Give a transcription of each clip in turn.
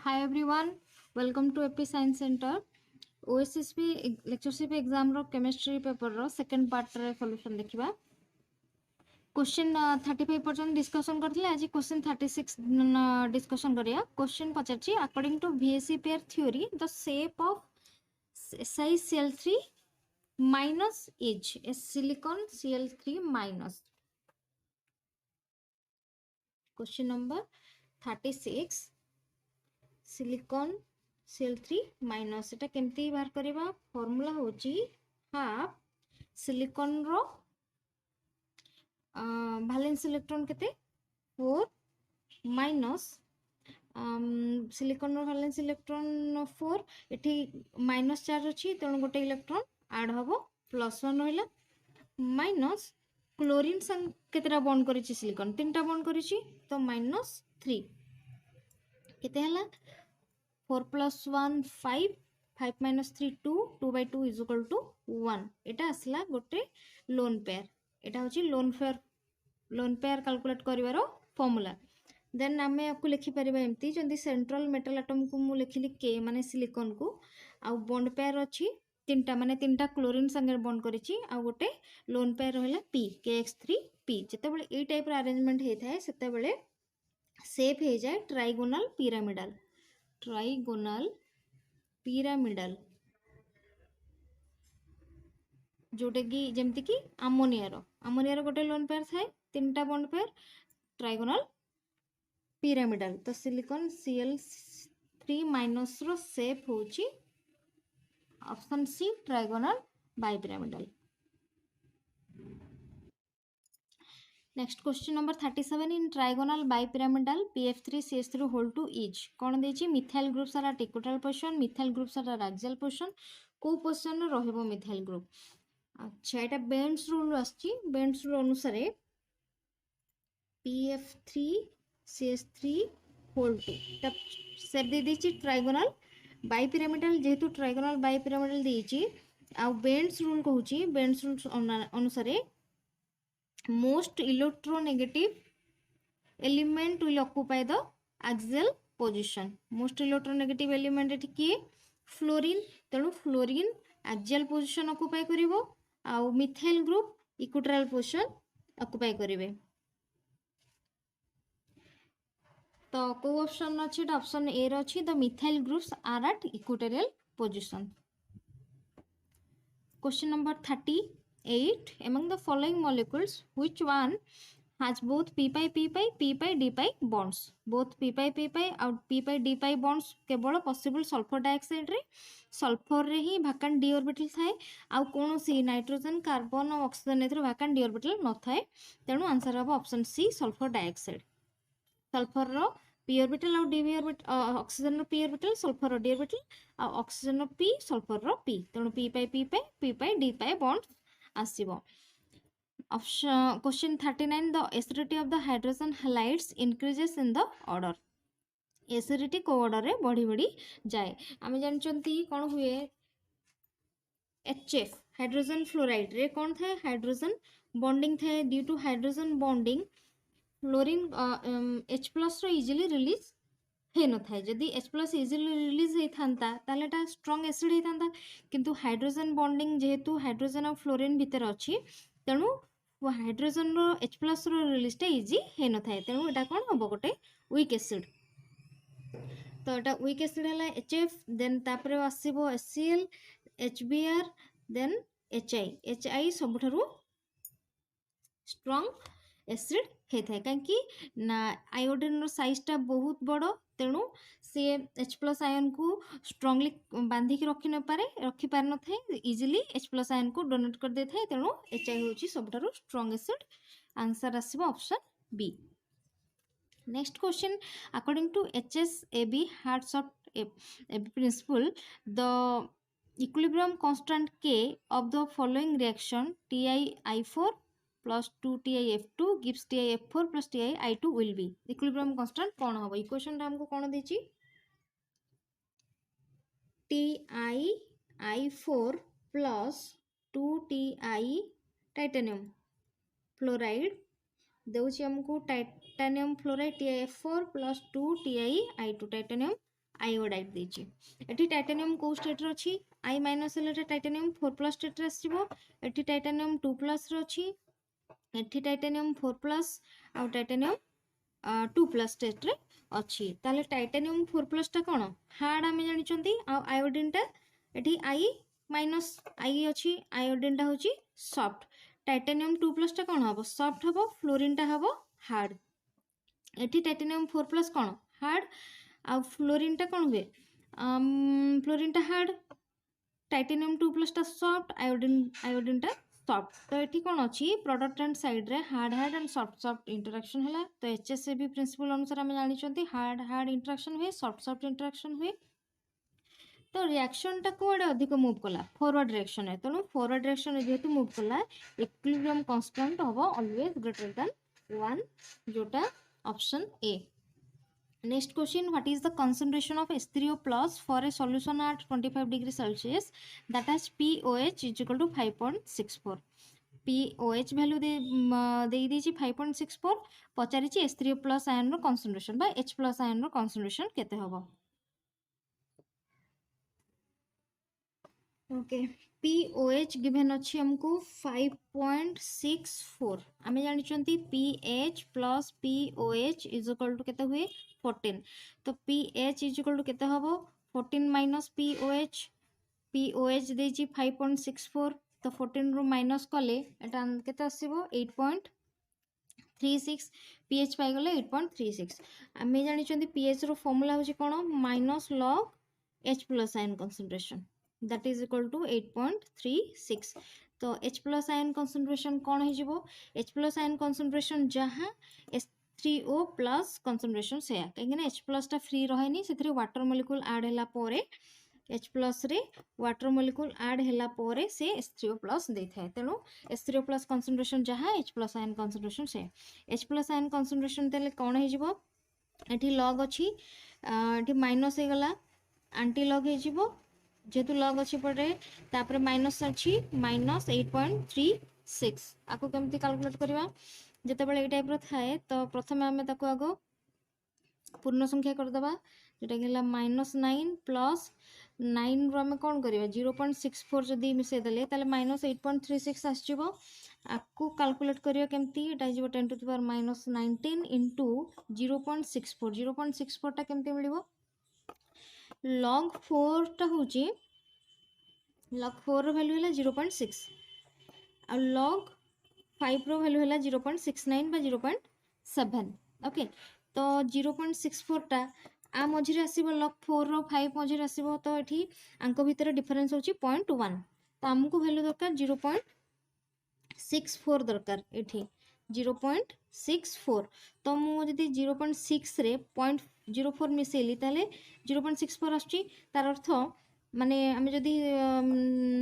Hi everyone, welcome to AP Science Center. OSSP lectureship exam row chemistry paper row second part रे solution देखिबा. Question 35 पर्यंत discussion करथिले आज question 36 discussion करिया. Question पचारछि according to VSE pair theory the shape of SiCl3 minus is a silicon Cl3 minus. Question number 36 silicon Cl3 minus एटा केमती बाहर करिबा formula होची हाफ सिलिकॉन रो वैलेंस इलेक्ट्रॉन केते 4 माइनस सिलिकॉन रो valence electron 4 एठी minus charge अछि तेणु गोटे electron add हबो +1 रहिला माइनस क्लोरीन संग केतेटा बॉन्ड करिछि सिलिकॉन तीनटा बॉन्ड करिछि तो -3 केते हला 4 plus 1 5 5 minus 3 2 2 by 2 is equal to 1 एटा असला गोटे लोन पेयर एटा होची लोन पेयर कैलकुलेट करिवारो फार्मूला देन आमे आपको लिखि परिबा एम्ति जंदी सेंट्रल मेटल एटम को मु लिखिली के माने सिलिकॉन को आ बॉन्ड पेयर अछि तीनटा माने तीनटा क्लोरीन संगे बॉन्ड करिछि आ गोटे लोन पेयर रहला p kx3 p जते बेले ए टाइप रो अरेंजमेंट हे थाए सेते बेले शेप हे जाय ट्राइगोनल पिरामिडल जोटे कि जेमति कि अमोनिया रो गोटे लोन पेयर थाए तीनटा बॉन्ड पेयर ट्राइगोनल पिरामिडल तो सिलिकॉन Cl3 माइनस रो शेप होची option C trigonal bipyramidal. Next question number 37 in trigonal bipyramidal PF3CH3 whole two is कौन देछि methyl groups are equatorial position methyl groups are axial position को position रे रहबो methyl group. अच्छा एटा Bent's rule आछि बेंड्स रूल अनुसार PF3CH3 whole two तब सेट दे देछि ट्राइगोनल बाइपिरामिडल जेहेतु ट्राइगोनल बाइपिरामिडल देछि आ बेंड्स रूल कहूछि बेंड्स रूल अनुसार most electronegative element will occupy the axial position most electronegative element एठी किए फ्लोरीन तेणु फ्लोरीन axial position occupy करिवो आ methyl group equatorial position occupy करिवे तो को ऑप्शन अछि ऑप्शन ए रो अछि the methyl groups are at equatorial position. Question number 38 among the following molecules which one has both p pi d pi bonds both p pi और p pi d pi bonds केवल possible sulfur dioxide रे sulphur रे ही vacant d orbital थाए आउ कोन सी nitrogen carbon और ऑक्सीजन एथरो vacant d orbital न थाए तेणु आंसर हबो option C sulphur dioxide sulphur रो p orbital और d orbital ऑक्सीजन रो p orbital सल्फर रो d orbital और ऑक्सीजन रो p सल्फर रो p तेणु p pi d pi bonds आसीबो. Option question 39 the acidity of the hydrogen halides increases in the order acidity को order रे बढ़ी जाए आमे जानचंती कोन हुए HF हाइड्रोजन फ्लोराइड रे कोन थाए हाइड्रोजन बॉन्डिंग थाए due to hydrogen bonding fluorine H+ रो इजीली रिलीज हे न थाए जदी H+ इजीली रिलीज हे थांता ताले ता स्ट्रांग एसिड हे थांता किंतु हाइड्रोजन बॉन्डिंग जेहेतु हाइड्रोजन और फ्लोरीन भीतर अछि तेणु हाइड्रोजन रो H+ रो रिलीज टा इजी हे न थाए तेणु एटा कोन हबो गोटे वीक एसिड तो एटा वीक एसिड हला HF देन तापरे आसीबो HCl HBr देन HI सबठारु स्ट्रांग एसिड हे थाए कांकी ना आयोडीन रो साइज टा बहुत बड़ो तेणु से H+ आयन को स्ट्रांगली बांधी के रखी पार न थाए इजीली H+ आयन को डोनेट कर दे थाए तेणु HI होची सबठारु स्ट्रांग एसिड आंसर आसीबो option B. Next question according to HSAB Hartree-Fock principle the equilibrium constant K of the following reaction TiI4 plus 2TiF2 gives TiF4 plus TiI2 will be equilibrium constant कौन होबो equation रा हमको कौन देछि TiI4 plus 2Ti titanium fluoride देउछि हमको titanium fluoride TiF4 plus 2TiI2 titanium iodide देछि एठी टाइटानियम को स्टेट रे अछि I माइनस हेले टाइटानियम 4+ स्टेट रे आसीबो एठी टाइटानियम 2+ रे अछि एठी टाइटानियम 4+ आ टाइटानियम 2+ स्टेट रे अछि ताले टाइटानियम 4+ टा कोन हार्ड आमे जानि चंती आ आयोडीन टा एठी I माइनस I अछि आयोडीन टा होची सॉफ्ट टाइटानियम 2+ टा कोन हबो सॉफ्ट हबो फ्लोरीन टा हबो हार्ड एठी टाइटानियम 4+ कोन हार्ड आ फ्लोरीन टा कोन हुए फ्लोरीन टा हार्ड टाइटानियम 2+ टा सॉफ्ट आयोडीन टा सॉफ्ट तो एठी कोन अछि प्रोडक्ट एंड साइड रे हार्ड एंड सॉफ्ट इंटरेक्शन हला तो एचएसएबी प्रिंसिपल अनुसार हम जानि चंती हार्ड इंटरेक्शन हुए सॉफ्ट इंटरेक्शन हुए तो रिएक्शन टा कोडे अधिक मूव कला फॉरवर्ड डायरेक्शन है तेणु फॉरवर्ड डायरेक्शन जेहेतु मूव कला इक्विलिब्रियम कांस्टेंट हबो ऑलवेज ग्रेटर देन 1 जोटा option A Next question, what is the concentration of H3O plus for a solution at 25 degrees Celsius that has pOH is equal to 5.64 pOH value देई देछि 5.64 पचारिछि H3O plus ion रो concentration बा H plus ion रो concentration केते हबो okay pOH given अछि हमको 5.64 आमे जानि चंती pH plus pOH is equal to केते हुए 14 तो pH is equal to केते हबो 14 minus pOH pOH देछि 5.64 तो 14 रो माइनस कले एटा केते आसीबो 8.36 pH पाई गले 8.36 आमे जानि चंती pH रो फार्मूला होछि कोन minus log H plus ion concentration that is equal to 8.36 तो H plus ion concentration कौन है जिवो H plus ion concentration जहाँ H3O plus concentration से कहीं ना H plus टा फ्री रहे नहीं से वाटर मोलिक्यूल ऐड हैला पोरे H plus रे वाटर मोलिक्यूल ऐड हैला पोरे से H3O plus देता है तेणु H3O plus concentration जहाँ H plus ion concentration से H plus ion concentration तेले कौन है जिवो एठी log अछि एठी माइनस हे गला एंटी log है जिवो जेतु लॉग अछि पड़े तापर माइनस अछि माइनस 8.36 आको केमती कैलकुलेट करबा जते बेले ए टाइप रो थाए तो प्रथमे हमें ताको आगो पूर्ण संख्या कर दबा जेटा गेला -9 प्लस 9 रो हमें कोन करबा 0.64 जदी मिसे देले ताले -8.36 आछिबो आको कैलकुलेट करियो केमती एटा जिवो 10 टू द पावर -19 इनटू 0.64 टा केमती मिलिबो log 4 टा होची log 4 रो वैल्यू हैला 0.6 और log 5 रो वैल्यू हैला 0.69 बा 0.7 ओके तो 0.64 टा आ मझिरे आसीबो log 4 रो 5 मझिरे आसीबो तो एठी अंक भितर डिफरेंस होची 0.1 तो हमको वैल्यू दरकार 0.64 दरकार एठी 0.64 तो मु जदी 0.6 रे 0.04 मिसेली ताले 0.64 आछी तार अर्थ माने आमे जदी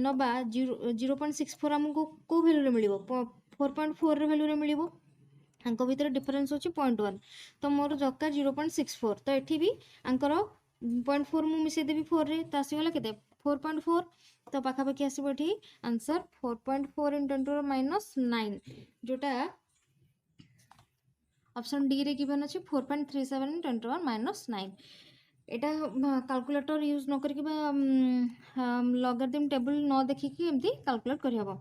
नबा 0.64 हमको को वैल्यू रे मिलिबो 4.4 रे वैल्यू रे मिलिबो अंक भितर डिफरेंस होची 0.1 तो मोर दरकार 0.64 तो एठी भी अंकर 0.4 मु मिसे देबी 4 रे तो आसी गला केते 4.4 तो पाखा पाखी आसीबो एठी आंसर 4.4 * 10⁻⁹ जोटा ऑप्शन डी रे गिवन अछि 4.37 * 10⁻⁹ एटा कैलकुलेटर यूज न करके लॉगरिथम टेबल न देखिकी एमती कैलकुलेट करि हबो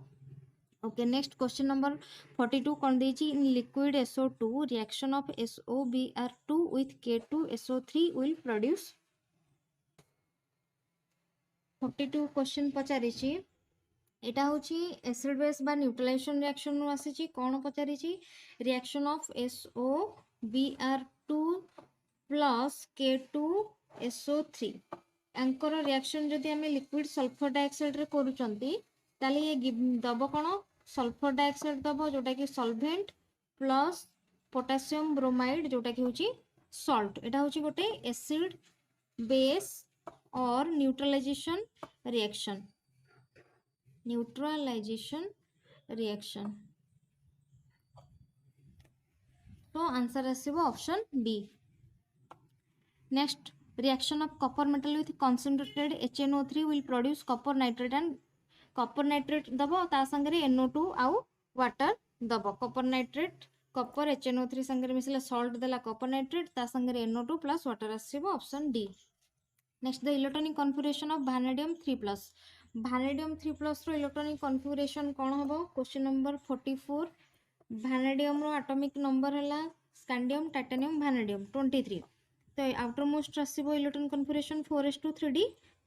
ओके नेक्स्ट क्वेश्चन नंबर 42 कोन देछि in liquid SO2 reaction of SOBr2 with K2SO3 will produce 42 क्वेश्चन पचारिछि एटा होछि एसिड बेस बा न्यूट्रलाइजेशन रिएक्शन नु आसीछि कोन पचारिछि reaction of SOBr2 plus K2SO3 एंकर रिएक्शन जदि हमें लिक्विड सल्फर डाइऑक्साइड रे करूचंती ताले ये दबो कोन सल्फर डाइऑक्साइड दबो जोटा कि सॉल्वेंट प्लस पोटेशियम ब्रोमाइड जोटा कि होची सॉल्ट एटा होची गोटे एसिड बेस और न्यूट्रलाइजेशन रिएक्शन तो आंसर आसीबो option B next reaction of copper metal with concentrated HNO3 will produce copper nitrate and copper nitrate दबो ता संगरे NO2 आउ वाटर दबो copper nitrate copper HNO3 संगरे मिसले salt देला copper nitrate ता संगरे NO2 plus water आसीबो option D next the electronic configuration of vanadium 3+. vanadium 3+ रो इलेक्ट्रॉनिक कॉन्फिगरेशन कौन हम? Question number 44. vanadium रो एटॉमिक नंबर है स्कैंडियम टाइटेनियम vanadium 23. तो आउटर मोस्ट आसो इलेक्ट्रॉनिक कॉन्फिगरेशन 4s2 3d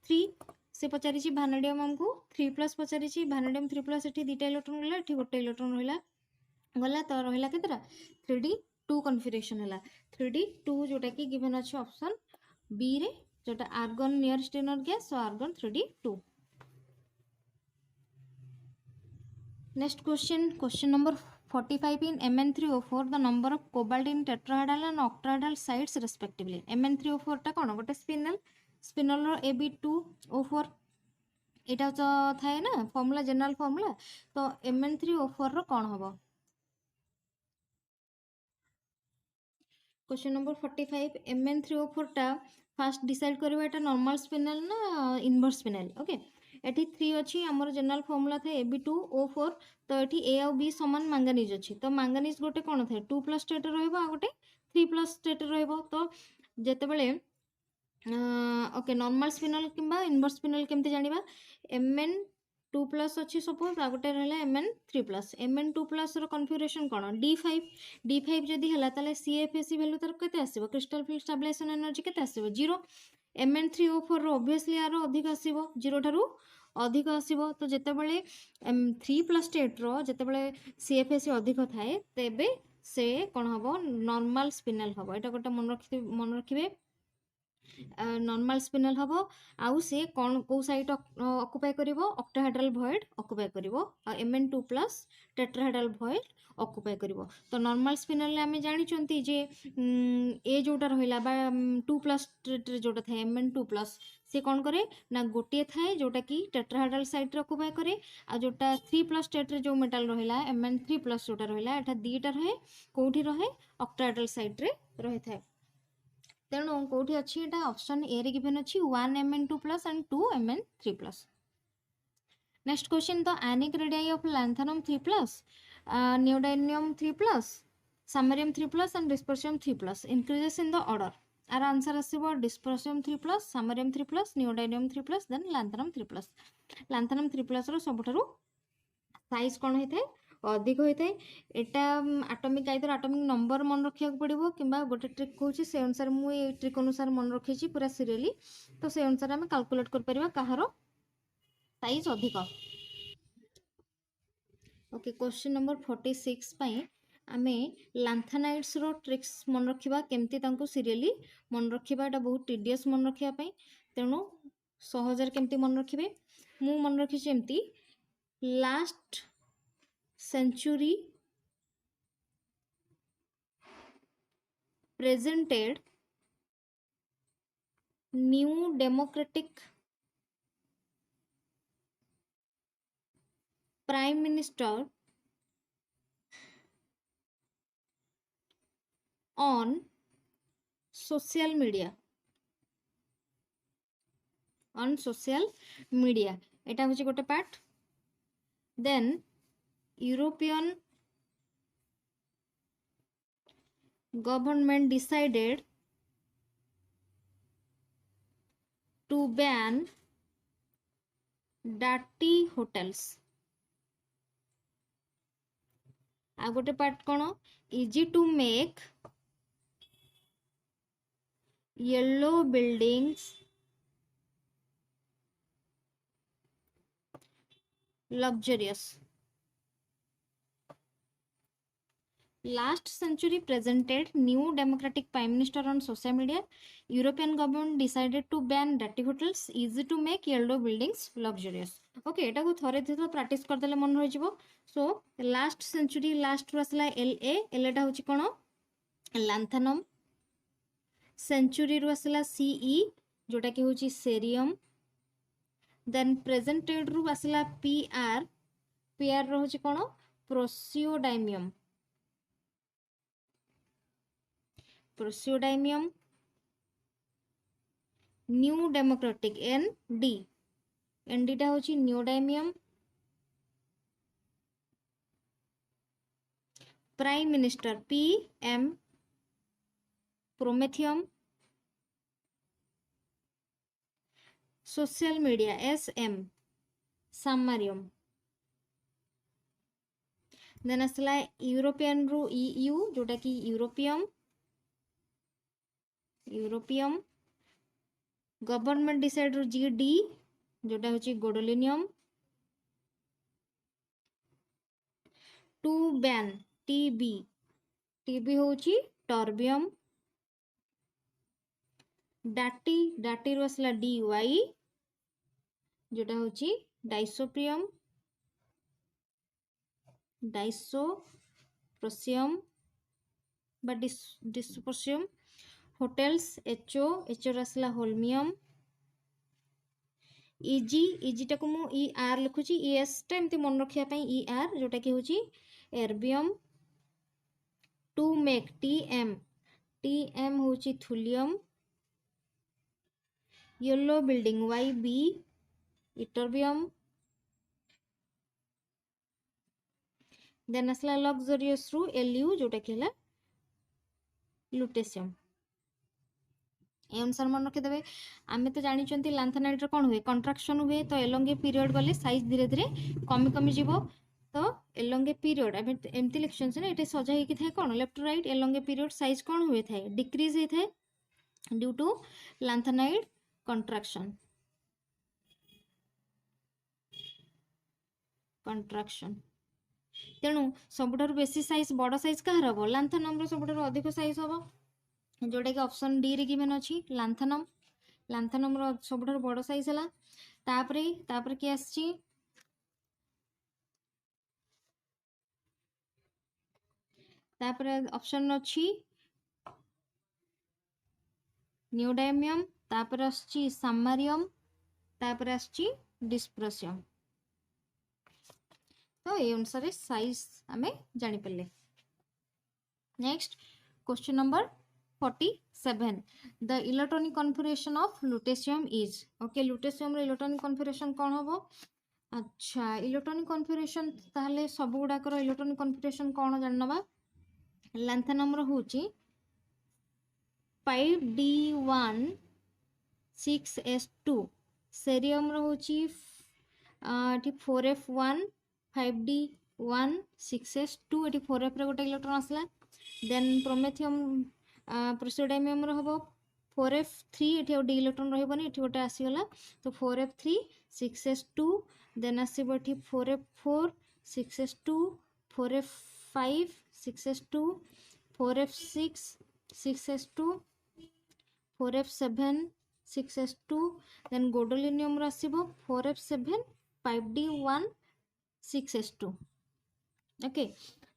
3 से पचारि vanadium आमको 3+ पचारि vanadium 3+ ये दुटा इलेक्ट्रॉन रहा ये गोटे इलेक्ट्रॉन रहा गला तो रहा केतटा 3d2 कन्फिगरेशन है 3d2 जोटा कि गिवन अच्छे ऑप्शन बी रे जोटा argon nearest inner gas so argon 3d2. Next question number 45. in Mn3O4 the number of cobalt in tetrahedral and octahedral sites respectively. Mn3O4 टा कौन गोटे स्पिनल रो Ab2O4 एटा तो थाए ना फॉर्मूला जनरल फॉर्मूला तो Mn3O4 रो कौन हबो? Question number 45. Mn3O4 टा फास्ट डिसाइड करबा एटा नॉर्मल स्पिनल ना इनवर्स स्पिनल. ओके एठी 3 अछि हमर जनरल फार्मूला थे Ab2O4 तो एठी A और B समान मैंगनीज अछि तो मैंगनीज गोटे कोन थे 2+ स्टेट रहइबो आ गोटे 3+ स्टेट रहइबो तो जेते बेले ओके नॉर्मल स्पिनल किंबा इनवर्स स्पिनल केमते जानिबा Mn2+ अछि सपोज आ गोटे रहला Mn3+ Mn2+ रो कन्फिगरेशन कोन D5 जदी हला ताले CFSE वैल्यू तर केते आसीबो क्रिस्टल फिल्ड स्टेबलाइजेशन एनर्जी केते आसीबो 0. Mn3O4 रो ऑब्वियसली यारो अधिक आसीबो 0 ठारू अधिक आसीबो तो जेते बेले 3+ स्टेट रो जेते बेले CFSE अधिक थाए तेबे से कोन हबो नॉर्मल स्पिनल हबो एटा गोटे मन रखिबे नॉर्मल स्पिनल हबो आउ से कौन को साइट ऑक्युपाई करिवो ऑक्टाहेड्रल भॉइड ऑक्युपाई करिवो आ Mn2+ टेट्राहेड्रल भॉइड ऑक्युपाई करिवो तो नॉर्मल स्पिनल आमे जानि चंती जे ए जोटा रहिला बा 2+ जोटा थाए Mn2+ से कौन करे ना गोटे थाए जोटा कि टेट्राहेड्रल साइट रे ऑक्युपाई करे आ जोटा 3+ स्टेट रे जो मेटल रहिला Mn3+ जोटा रहिला एटा दीटा रहे कोठी रहे ऑक्टाहेड्रल साइट रे रहि थाए तेणु कौटी अच्छी एटा ऑप्शन ए रे गिवन अच्छी 1 Mn2+ and 2 Mn3+. Next question the ionic radii of lanthanum 3+, neodymium 3+, samarium 3+ and dysprosium 3+ increases in the order. Are answer आसीबो dysprosium 3+, samarium 3+, neodymium 3+, then lanthanum 3+. lanthanum 3+ रो सबठारु साइज कोन होइथे अधिक होइथे एटा एटॉमिक आइदर एटॉमिक नंबर मन रखिया पड़िबो किंबा गोटे ट्रिक कहूची से अनुसार मु ए ट्रिक अनुसार मन रखिची पूरा सीरियली तो से अनुसार हम कैलकुलेट कर परिबा काहारो साइज अधिक. ओके क्वेश्चन नंबर 46 पई आमे लैंथेनाइड्स रो ट्रिक्स मन रखिबा केमती तांको सीरियली मन रखिबा एटा बहुत टीडियस मन रखिया पई तेनु सहजर केमती मन रखिबे मु मन रखिची एमती last century presented new democratic prime minister on social media एटा होची गोटे part. Then European government decided to ban dirty hotels. आ गोटे पार्ट कोन easy to make yellow buildings luxurious. Last century presented new democratic prime minister on social media. European government decided to ban dirty hotels, easy to make yellow buildings luxurious. Okay, एटा को थरे थरे practice कर देले मन रहि जिवो. So last century last रसला LA टा होची कोन लैंथेनम. सेंचुरी रसला CE जोटा कि होची सेरियम. देन प्रेजेंटेड रु आसला PR रो होची कोन प्रोसियोडाइमियम. न्यू डेमोक्रेटिक ND टा होची neodymium. Prime minister PM promethium. Social media SM samarium. Then आसला यूरोपियन रु EU जोटा कि यूरोपियम यूरोपियम। गवर्नमेंट डिसाइड रु GD जोटा होची गोडोलिनियम। टू बैन TB होची टर्बियम। डाटी रु आसला DY जोटा होची डाइसोप्रियम डाइसोप्रोसियम बा डिसोप्रोसियम। होटेल्स HO रसला होल्मियम। EG टाको मु ER लिखुची ES टा एमती मन रखिया पई ER जोटा कि होची एर्बियम। टू मेक TM होची thulium. Yellow building YB ytterbium. Then आसला लग्जरियस रु LU जोटा कि हला लुटेशियम। ए अनुसार मन रखिदेवे। आमे तो जानी लांथेनाइट कौन हुए कंट्राक्शन हुए तो एलोंगे पीरियड गले साइज धीरे धीरे कमी कमी जीवो तो एलोंगे पीरियड एमती लिखछन से एटे सजा हेकी थाए कौन left to right along period size कौन हुए थाए डिक्रीज हे थाए ड्यू टू लांथेनाइट कंट्राक्शन तेणु सबुठार बेसी साइज बड़ साइज कहार हम लांथेनम सबुठार अधिक साइज हम जोटा कि ऑप्शन डी रे गिवन अछि लांथेनम रो सबुठार बड़ साइज हला। तापरे कि आछि तापरे ऑप्शन अछि नियोडायमियम तापरे आछि सामारियम तापरे आछि डिस्प्रोसियम। तो ये अनुसार साइज आमे जानि परले। Next question number 47 the electronic configuration of lutetium is okay lutetium रो इलेक्ट्रॉनिक कॉन्फिगरेशन कौन होबो। अच्छा इलेक्ट्रॉनिक कॉन्फिगरेशन ताहले सब गुडा कर इलेक्ट्रॉनिक कॉन्फिगरेशन कौन जाननबा लैंथेनम रो होची 5D1 6S2 सेरियम रो होची 4F1 5D1 6S2 eighty 4F रे गोटे इलेक्ट्रॉन आसला। देन प्रोमेथियम प्रोसोडायमियम रो हबो 4F3 एटी डी इलेक्ट्रॉन रहबनी एटी गोटे आसीगला तो 4F3 6S2 देन आसीबो एटी 4F4 6S2 4F5 6S2 4F6 6S2 4F7 6S2 then gadolinium रो आसीबो 4F7 5D1 6S2 okay.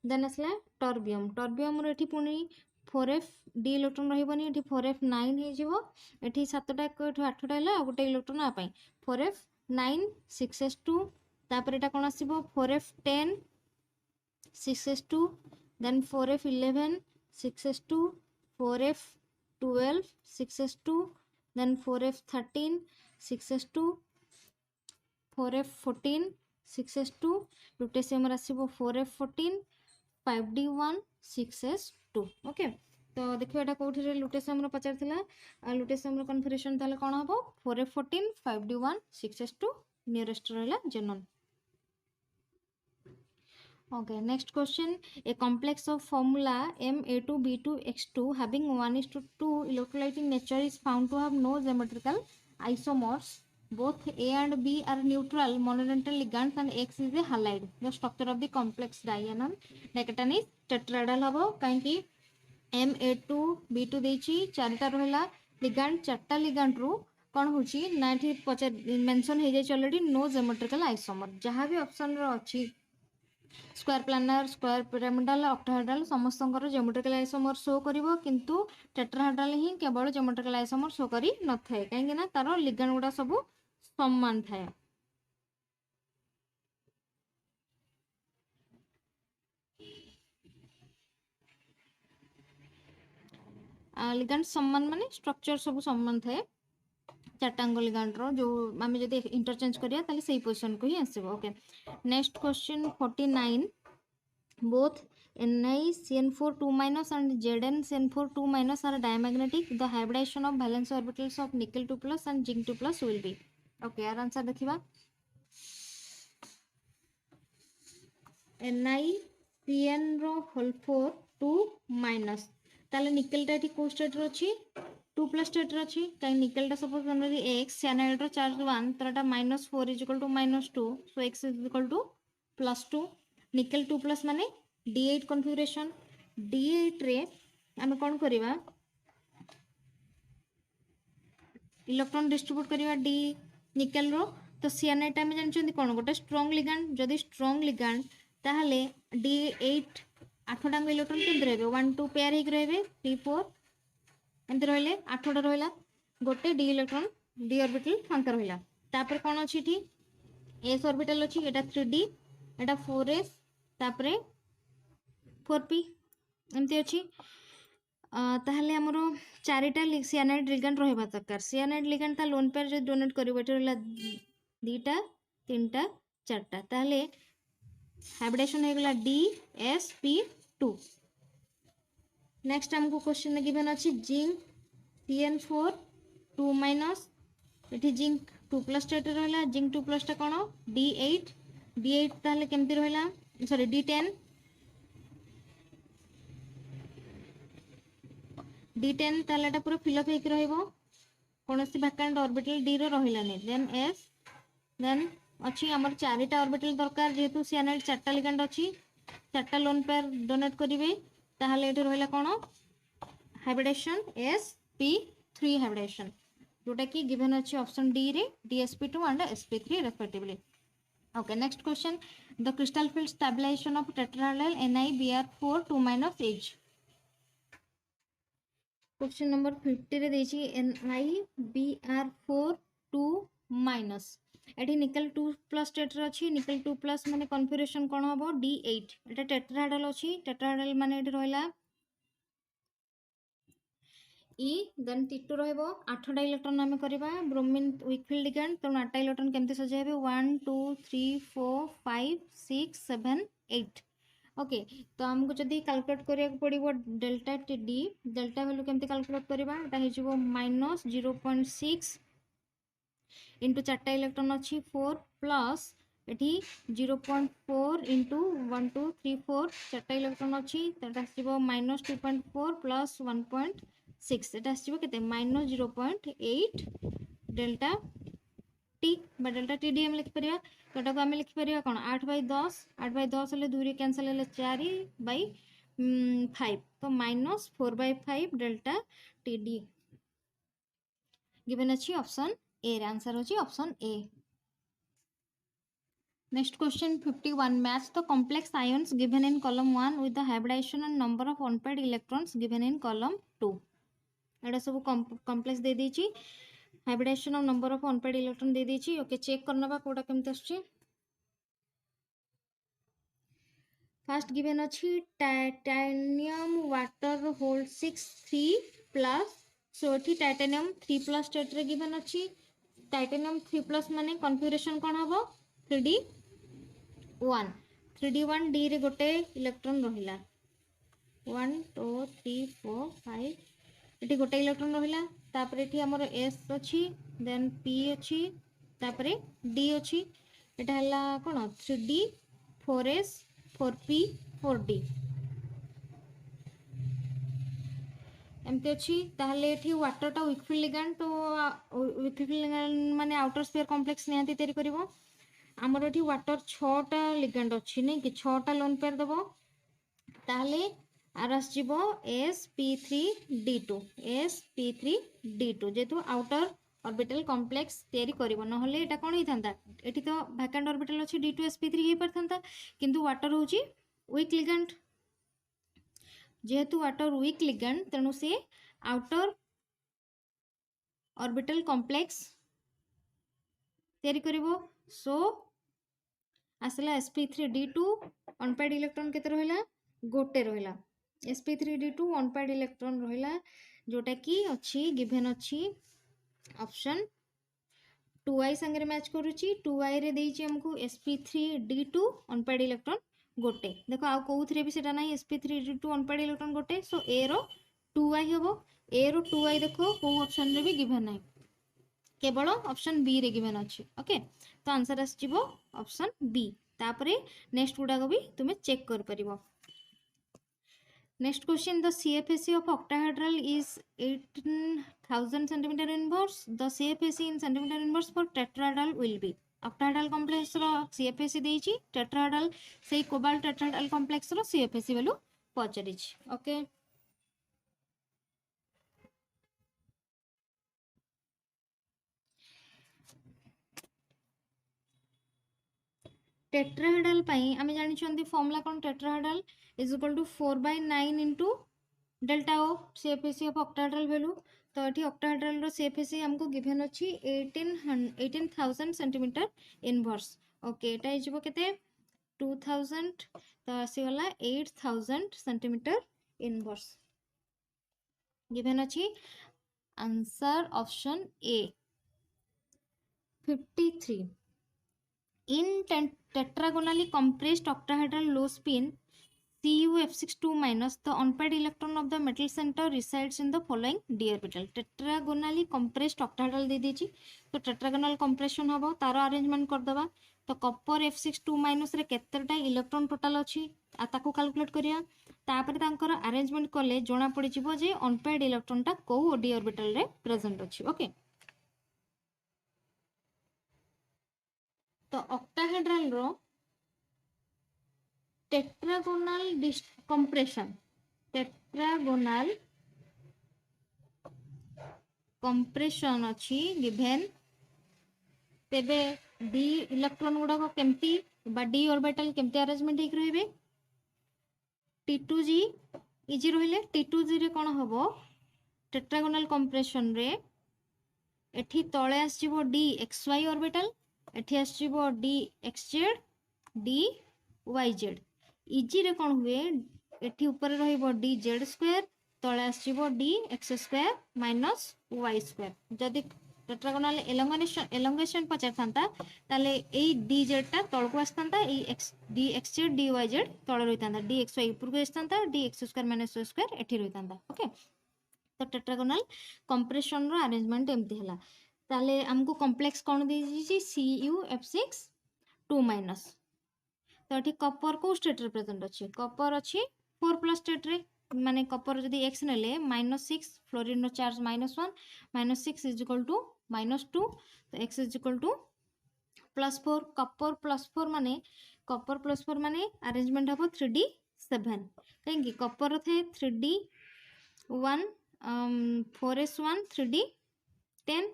Then आसला टर्बियम रो एठी पुनी 4F डी इलेक्ट्रॉन रहबनी एठी 4F9 हे जिवो एठी 7टा एठी 8टा हला गोटे इलेक्ट्रॉन आ पई 4F9 6S2 तापर एटा कोन आसीबो 4F10 6S2 then 4F11 6S2 4F12 6S2 then 4F13 6S2 4F14 6S2 lutetium आसीबो 4F14 5D1 6S2 ओके। तो देखिए एटा कोठी रे लुटेशियम रो पचार थिला लुटेशियम रो कन्फिगरेशन ताले कोन हबो 4F14 5D1 6S2 नियरेस्ट रहला जेनन। Okay, next question. A complex of formula Ma2B2X2 having 1:2 electrolytic nature is found to have no geometrical isomers. Both A and B are neutral monodental ligands and X is a halide. The structure of the complex diagonal decatan is tetrahedral habo काहेकि Ma2B2 देछि चारटा रहला ligand चारटा ligand रो कौन होची ना एठी mention हे जाय already know geometrical isomer जहां भी ऑप्शन रो अछि square planar square pyramidal octahedral समस्तंकर ज्योमेट्रिकल आइसोमर शो करिवो किंतु टेट्राहेड्रल ही केवल ज्योमेट्रिकल आइसोमर शो करी न थाए काहेकि ना तारो लिगांड गुडा सब समान थाए। लिगांड समान माने स्ट्रक्चर सब समान थाए चारटांग लिगांड रो जो आमे जदि इंटरचेंज करिया ताले सेही पोजीशन को ही आसीबो okay. Next question 49 both NiCN4 2- and ZnCN4 2- are diamagnetic. The hybridization of valence orbitals of nickel 2+ and zinc 2+ will be okay यार आंसर देखिबा NiCN रो होल 4 2 माइनस ताले निकेल टा एठी को स्टेट रो अछि 2+ स्टेट रो अछि काई निकेल टा सपोज हम यदि x साइनाइड रो चार्ज 1 तो एटा -4 = -2 सो x = +2 निकेल 2+ माने D8 कॉन्फ़िगरेशन D8 रे हम कोन करबा इलेक्ट्रॉन डिस्ट्रीब्यूट करबा D निकेल रो तो सियानाइड टाइम जानछन कोन गोटे स्ट्रांग लिगैंड जदि स्ट्रांग लिगैंड ताहले D8 आठटा इलेक्ट्रॉन केमते रहबे 1 2 पेयर हिक रहबे 3 4 एमते रहले आठटा रहला गोटे D इलेक्ट्रॉन D ऑर्बिटल फांका रहला तापर कोन अछि थी S ऑर्बिटल अछि एटा 3D एटा 4s तापरे 4p एमते अछि ताहले हमरो चारिटा सियानाइड लिगैंड रहबा दरकार सियानाइड लिगैंड ता लोन पेयर जे डोनेट करबो एटा रहला दुईटा तीनटा चारटा ताहले हाइब्रिडेशन हो गला DsP2 नेक्स्ट हमको क्वेश्चन गिवन अछि जिंक CN4 2 माइनस एठी जिंक 2+ स्टेट रहला जिंक 2+ टा कोन D8 D8 ताहले केमती रहला सॉरी D10 D10 ताहले एटा पूरा फिल अप हेक रहइबो कोनोसी वैकेंट ऑर्बिटल D रो रहिलानी देन S देन अच्छी आमर चारिटा ऑर्बिटल दरकार जेहेतु सियानाइड चारटा लिगैंड अच्छी चारटा लोन पेयर डोनेट करेंगे ताहले एठी रहला कोन हाइब्रिडेशन sp3 हाइब्रिडेशन जोटा कि गिवन अच्छी ऑप्शन डी रे dsp2 and sp3 respectively okay next question the crystal field stabilization of tetrahedral NiBr4 2 minus is question number 50 रे देछि NiBr4 2 माइनस एठी निकल 2+ स्टेट रे अछि निकल 2+ माने कॉन्फ़िगरेशन कोन हबो D8 एटा टेट्राहेड्रल अछि टेट्राहेड्रल माने एठी रहला E देन T2 रहबो 8टा इलेक्ट्रॉन नाम करबा ब्रोमीन वीक फील्ड लिगैंड तो 8टा इलेक्ट्रॉन केमते सजाइबे 1 2 3 4 5 6 7 8 ओके तो हमको जदी कैलकुलेट करिया पड़िबो डेल्टा टी डेल्टा वैल्यू केमते कैलकुलेट करबा एटा हे जिवो -0.6 इंटू चारटा इलेक्ट्रॉन अच्छी 4 प्लस एठी 0.4 इंटू 1 2 3 4 चारटा इलेक्ट्रॉन अच्छी -2.4 प्लस 1.6 एटा आसीबो केते -0.8 डेल्टा टी बा डेल्टा टी डी हम लिख परिया तो एटा को हम लिख परिया कोन 8/10 8/10 ले 2 रे कैंसिल ले 4/5 तो -4/5 डेल्टा टी डी गिवन अछि ऑप्शन ए आंसर होची option A next question 51 match the complex ions given in column 1 with the hybridisation and number of unpaired electrons given in column 2 एटा सब कॉम्प्लेक्स दे दीची hybridisation of number of unpaired electron दे दीची okay check करनबा कोडा केमते आछी फर्स्ट गिवन अछि टाइटेनियम वाटर होल 6 3+ सो एठी टाइटेनियम 3+ स्टेट रे गिवन अछि टाइटेनियम 3+ माने कॉन्फ़िगरेशन कोन हबो 3d1 3d1 d रे गोटे इलेक्ट्रॉन रहिला 1 2 3 4 5 एठी गोटे इलेक्ट्रॉन रहिला तापर एठी हमर s अछि देन p अछि तापर d अछि एटा हला कोन 3d 4s 4p 4d एमती अच्छी ताहले एठी वाटर टा वीक फील्ड लिगैंड तो वीक फील्ड लिगैंड माने आउटर स्फीयर कॉम्प्लेक्स निहाती तयारी करिवो हमर एठी वाटर 6टा लिगैंड अछि नै कि 6टा लोन पेयर दबो ताहले आरस जीवो sp3d2 sp3d2 जेतु outer orbital complex तयारी करिवो न होले एटा कोन हिथांता एठी तो वैकेंट ऑर्बिटल अछि d2 sp3 हे परथांता किंतु वाटर होची वीक लिगैंड जेहेतु वाटर वीक लिगैंड तेणु से आउटर ऑर्बिटल कॉम्प्लेक्स तयारी करिवो सो आसला sp3d2 अनपेयर्ड इलेक्ट्रॉन केते रहिला गोटे रहिला sp3d2 अनपेयर्ड इलेक्ट्रॉन रहिला जोटा कि अछि गिवन अछि ऑप्शन 2i संगे मैच करूची 2i रे देइची हमको sp3d2 अनपेयर्ड इलेक्ट्रॉन गोटे देखो आ कोउथरे भी सेटा नाही sp3d2 अनपेयर्ड इलेक्ट्रॉन गोटे सो a रो 2i हबो a रो 2i देखो को ऑप्शन रे भी गिवन नाही केवल ऑप्शन बी रे गिवन अछि ओके तो आंसर आसजिवो ऑप्शन बी तापरे नेक्स्ट गुडा को भी तुमे चेक कर परिबो next question the CFSE of octahedral is 18,000 centimeter inverse the CFSE in centimeter inverse for tetrahedral will be octahedral complex रो CFSE देइछि tetrahedral सेई cobalt tetrahedral complex रो CFSE वैल्यू पचरिछि ओके टेट्राहेड्रल पाई आमे जानिछन्ती फॉर्मूला कोन tetrahedral is equal to 4/9 into delta O CFSE of octahedral value तो एठी ऑक्टाहेड्रल रो CFSE हमको गिवन अछि 18,000 सेंटीमीटर इनवर्स ओके एटा हिजबो केते 2000 तो आसी गला 8,000 सेंटीमीटर इनवर्स गिवन अछि answer option A 53 in tetragonally compressed octahedral low spin CuF62 minus the unpaired electron of the metal center resides in the following d orbital tetragonally compressed octahedral दे दीची तो tetragonal compression हबो तारो arrangement कर दबा तो copper F62 minus रे केतेटा electron total अछि आ ताको calculate करिया तापर तांकर अरेंजमेंट करले जोना पड़ी जिवो जे अनपेयर्ड इलेक्ट्रॉन टा को d orbital रे प्रेजेंट अछि ओके तो ऑक्टाहेड्रल रो टेट्रागोनल कंप्रेशन टेट्रागोनल कंप्रेशन अछि गिवन तेबे डी इलेक्ट्रॉन गुडा को केमती बा डी ऑर्बिटल केमती अरेंजमेंट हेक रहबे T2G इजी रहिले T2G रे कोन हबो टेट्रागोनल कंप्रेशन रे एठी तळे आसीबो DXY ऑर्बिटल एठी आसीबो DXZ DYZ इजी रे कोन हुए एठी ऊपर रहिबो DZ स्क्वायर तळे आसीबो DX square minus Y square जदि टेट्रागोनल एलोंगेशन पचार थांता ताले एई DZ ता तळ को आस्तांता एई DXZ DYZ तळ रहितांता DXY ऊपर को आस्तांता DX square minus Y square एठी रहितांता ओके तो टेट्रागोनल कंप्रेशन रो अरेंजमेंट एमती हला ताले हमको कॉम्प्लेक्स कोन दे दीची CuF62 माइनस तो एठी कॉपर को स्टेट रिप्रेजेंट अछि कॉपर अछि 4+ स्टेट रे माने कॉपर जदी x नेले -6 फ्लोरीन रो चार्ज -1 -6 इज इक्वल टू -2 तो x is equal to +4 copper +4 माने अरेंजमेंट हबो 3d7 कहेंगे कॉपर थे 3d1 4s1 3d10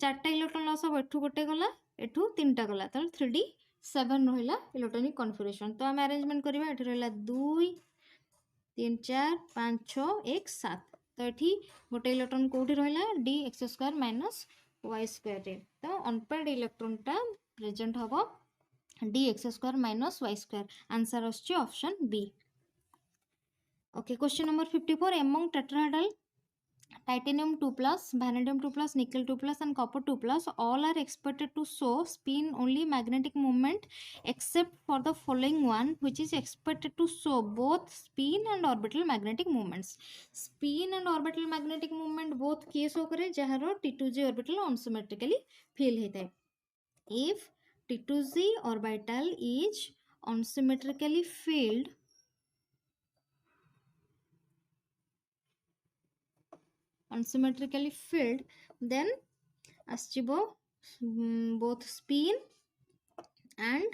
चारटा electron loss हो एठू गोटे गला एठू तीनटा गला त 3d7 रहिला इलेक्ट्रॉनिक कन्फिगरेशन तो हम अरेंजमेंट करबा एठी रहिला 2 3 4 5 6 1 7 तो एठी गोटे इलेक्ट्रॉन कोठी रहिला DX² - Y स्क्वायर रे तो अनपेयर्ड इलेक्ट्रॉन टा प्रेजेंट हबो DX² - Y स्क्वायर आंसर अछि option B okay question number 54 among tetrahedral titanium 2+, vanadium 2+, nickel 2+, and copper 2+, all are expected to show spin only magnetic movement except for the following one, which is expected to show both spin and orbital magnetic movements. Spin and orbital magnetic movement both किए show करे जहारो T2G orbital unsymmetrically fill होता है. If T2G orbital is unsymmetrically filled, then आसचिबो both spin and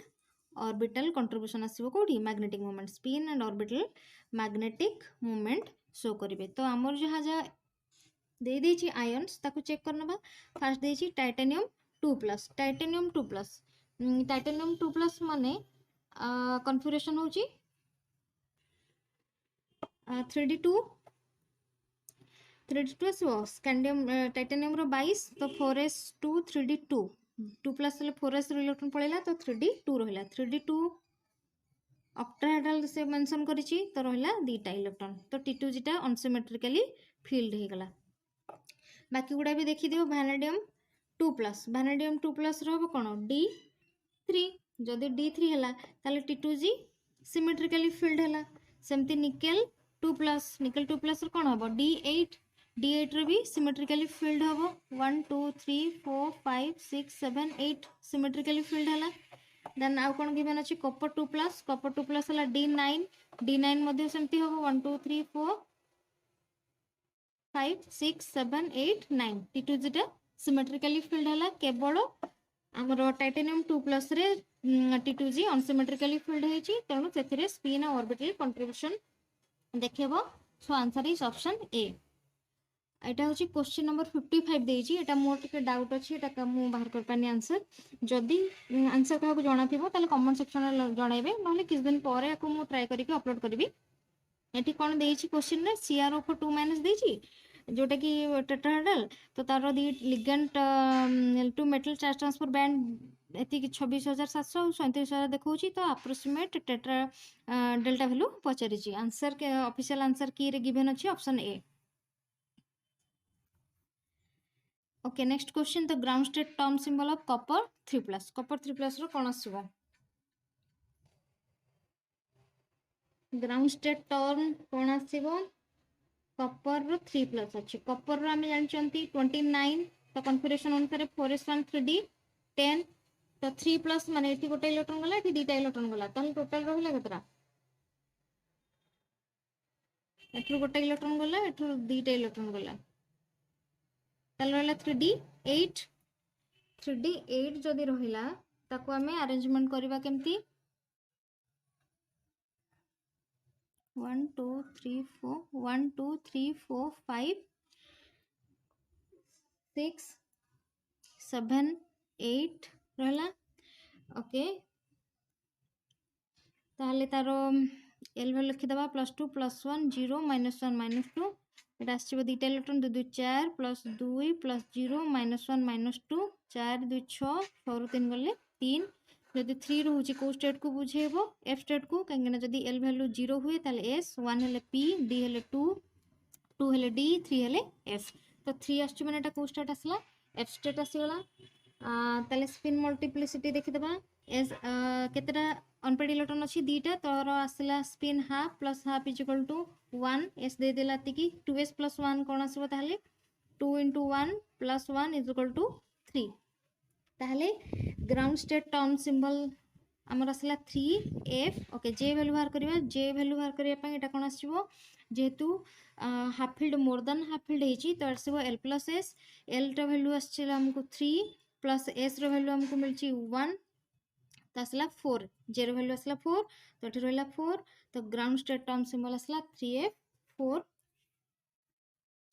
orbital contribution आसचिबो कोठी magnetic movement spin and orbital magnetic movement show करिवे तो हमर जहा जा दे देछि आयन्स ताको चेक करनबा फर्स्ट देछि टाइटेनियम 2+ टाइटेनियम 2+ माने कन्फिगरेशन होची 3d2 आसो स्कैंडियम टाइटेनियम रो 22 तो 4s2 3d2 2+ ले 4s रो इलेक्ट्रॉन पळेला तो 3d2 रहिला 3d2 ऑक्टाहेड्रल से मेंशन करिछि तो रहिला दीटा इलेक्ट्रॉन तो T2G टा अनसिमेट्रिकली फील्ड हे गला बाकी गुडा भी देखि दियो vanadium 2+ रो कोन D3 जदि D3 हला ताले T2G सिमेट्रिकली फील्ड हला सेमति निकेल 2+ रो कोन हबो D8 D8 रे भी सिमेट्रिकली फिल्ड हम 1 2 3 4 5 6 7 8 सिमेट्रिकली फिल्ड है। देन आउ कौन गिवन अच्छी कपर 2 प्लस है D9 मध्य सेमती हम 1 2 3 4 5 6 7 8 9 T2G टा सिमेट्रिकली फिल्ड है केवल आमर टाइटेनियम 2 प्लस रे T2G अनसिमेट्रिकली फिल्ड है तेणु से स्पिन और ऑर्बिटल कंट्रीब्यूशन देखो। सो आंसर इज ऑप्शन ए। एटा हूँ क्वेश्चन नंबर 55 देजी एटा मोर टिके डाउट अच्छी एटा मु बाहर कर पानी आंसर जदि आंसर क्या जाना थी ताले कमेंट सेक्शन में जनइबे ना किस दिन पर आपको मु ट्राई करके अपलोड करी। एटी कौन देछि क्वेश्चन रे CrO2 माइनस देछि जोटा कि टेट्राहेड्रल तो तार the ligand to metal charge transfer band एति 26,700 और 37,000 देखौछि तो अप्रोक्सीमेट टेट्रा डेल्टा वैल्यू पचारिछि। आंसर के ऑफिशियल आंसर की रे गिवन अछि option A. Okay next question the ground state term symbol of copper 3+ रो कोन आसीबो ग्राउंड स्टेट टर्म कोन आसीबो कॉपर रो 3+ अछि कॉपर रो हम जानचंती 29 तो कॉन्फिगरेशन अनुसार 4s1 3d 10 तो 3+ माने एठी गोटे इलेक्ट्रॉन गला एठी दुटा इलेक्ट्रॉन गला त टोटल रहला केतरा एठु गोटे इलेक्ट्रॉन गला एठु दुटा इलेक्ट्रॉन गला ताल रहला 3d8 जदि रहिला ताको हमें अरेंजमेंट करबा केमती 1 2 3 4 1 2 3 4 5 6 7 8 रहला। ओके ताहले तारो एल वैल्यू लिखि दबा +2 +1 0 -1 -2 एटा आछिबो दुटा इलेक्ट्रॉन 2 2 4 +2 +0 -1 -2 4 2 6 6 रु 3 गले 3 जदि 3 रहउची को स्टेट को बुझेबो एफ स्टेट को कहिना जदि एल वैल्यू 0 हुए ताले एस 1 हेले पी डी हेले 2 2 हेले डी 3 हेले एफ तो 3 आछी माने एटा को स्टेट आसला एफ स्टेट आसीगला ताले स्पिन मल्टीप्लिसिटी देखि दबा एस केतेटा अनपेड इलेक्ट्रॉन अच्छी दीटा तोर आसला spin half plus half is equal to 1 S दे देला तिकी 2s + 1 कोन आसीबो ताले 2 × 1 + 1 इज इक्वल टू 3 ताले ग्राउंड स्टेट टर्म सिंबल आमर आसला 3f। ओके जे वैल्यू बाहर करिया जे वैल्यू बाहर करिया पई एटा कोन आसीबो जेहेतु half field more than half field हेची तो आसीबो l + s l टा वैल्यू आछिला हमको 3 प्लस s रो वैल्यू हमको मिलची 1 तो आसला 4 जे रो वैल्यू आसला 4 तो एठी रहला 4 तो ग्राउंड स्टेट टर्म सिंबल आसला 3f4